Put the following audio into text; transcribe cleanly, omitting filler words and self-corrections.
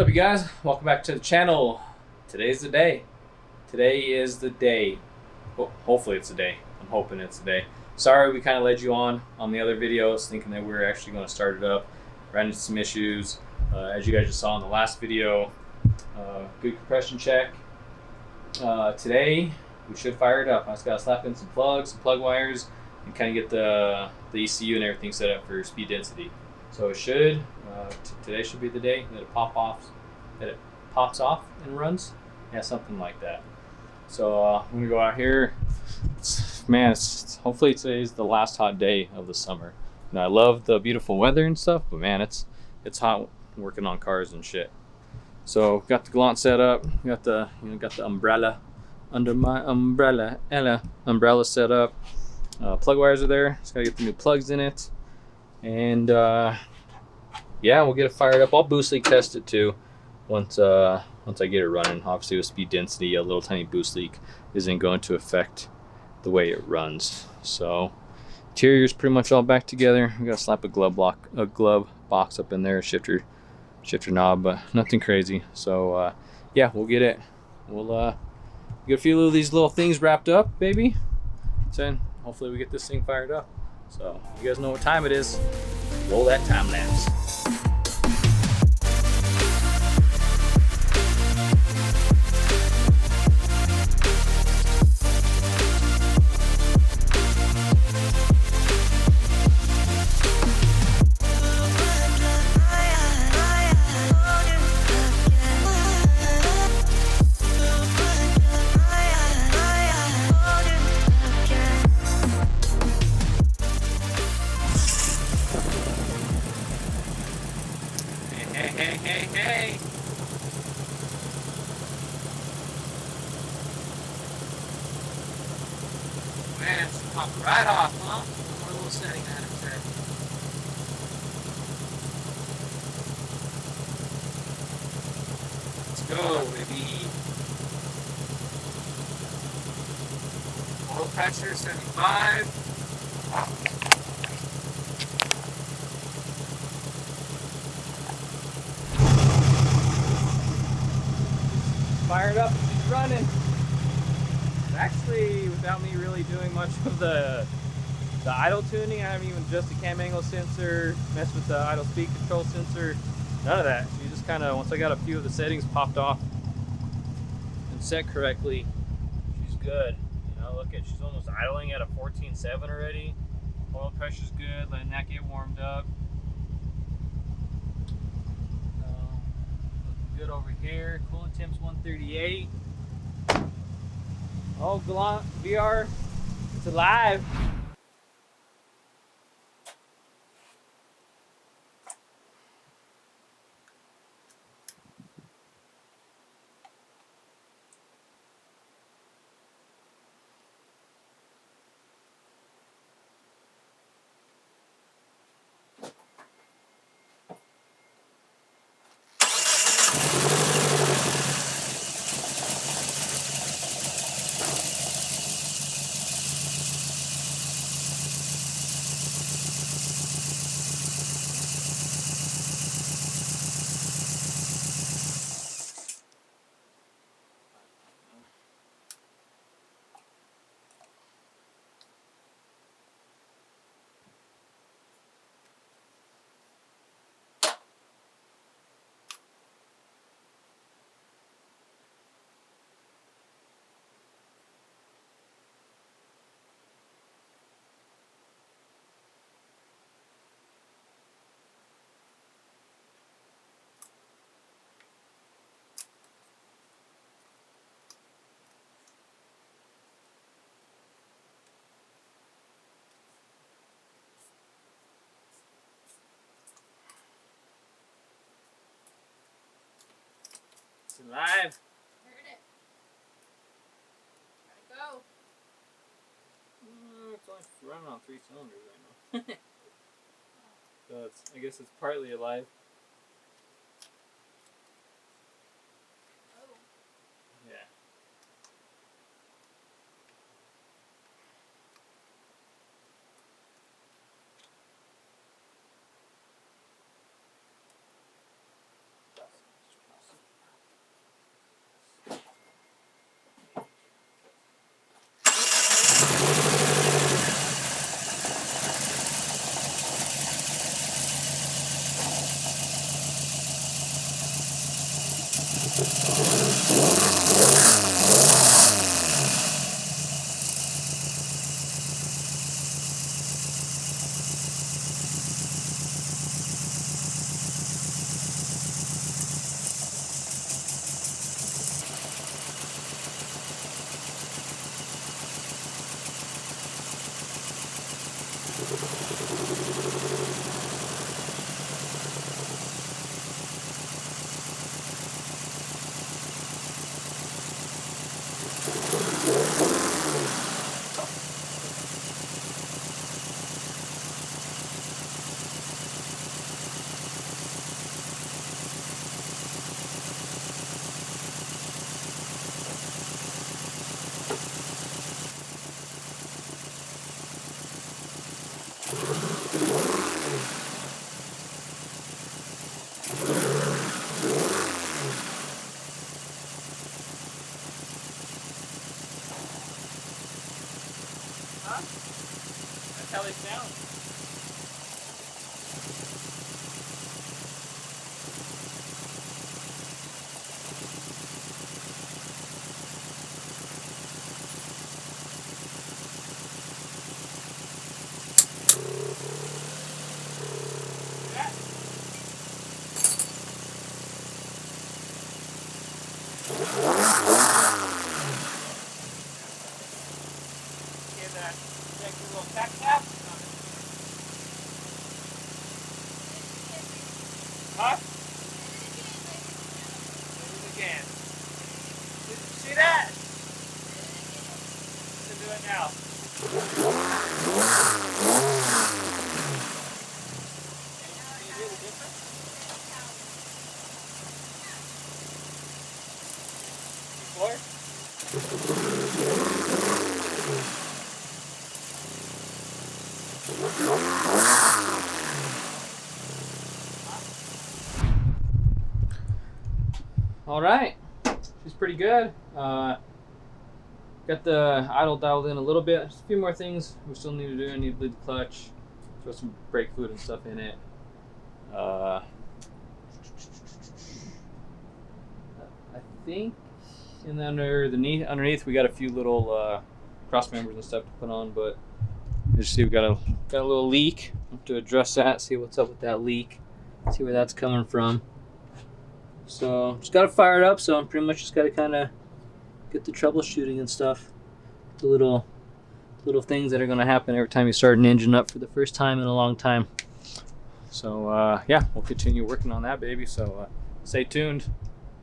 What's up, you guys? Welcome back to the channel. Today's the day. Today is the day. Well, hopefully it's the day. I'm hoping it's the day. Sorry we kind of led you on the other videos thinking that we were actually going to start it up. Ran into some issues. As you guys just saw in the last video, good compression check. Today we should fire it up. I just got to slap in some plugs, some plug wires, and kind of get the ECU and everything set up for speed density. So it should, today should be the day that it pops off and runs. Yeah, something like that. So I'm gonna go out here. Hopefully today's the last hot day of the summer. I love the beautiful weather and stuff, but man, it's hot working on cars and shit. So got the Galant set up. Got the umbrella under my umbrella set up. Plug wires are there. Just gotta get the new plugs in it. And yeah, we'll get it fired up. I'll boost leak test it too once I get it running. Obviously with speed density, a little tiny boost leak isn't going to affect the way it runs. So interior's pretty much all back together. We gotta slap a glove box up in there, shifter knob, but nothing crazy. So yeah, we'll get it. We'll get a few of these little things wrapped up, baby. Then hopefully we get this thing fired up. So you guys know what time it is. Roll that time lapse. Hey. Man, it's popped right off, huh? One little setting on it there. Let's go, baby. Oil pressure 75. Fired up, she's running. Actually, without me really doing much of the idle tuning, I haven't even adjusted the cam angle sensor, messed with the idle speed control sensor, none of that. She just kind of, once I got a few of the settings popped off and set correctly, she's good. You know, look at, she's almost idling at a 14.7 already. Oil pressure's good, letting that get warmed up. Good over here. Coolant temp's 138. Oh, Galant VR, it's alive. It's alive. Heard it. Gotta go. It's only running on 3 cylinders right now. So I guess it's partly alive. Oh. Yeah. Huh? That's how they sound. Huh? Do it again. See that? Let's do it now. Can you hear the difference? Before? All right, she's pretty good. Got the idle dialed in a little bit. Just a few more things we still need to do. I need to bleed the clutch, throw some brake fluid and stuff in it. I think, and then underneath we got a few little cross members and stuff to put on, but you see we got a little leak. Have to address that. See what's up with that leak. See where that's coming from. So just got to fire it up. So I'm pretty much just got to kind of get the troubleshooting and stuff. The little things that are going to happen every time you start an engine up for the first time in a long time. So yeah, we'll continue working on that baby. So stay tuned.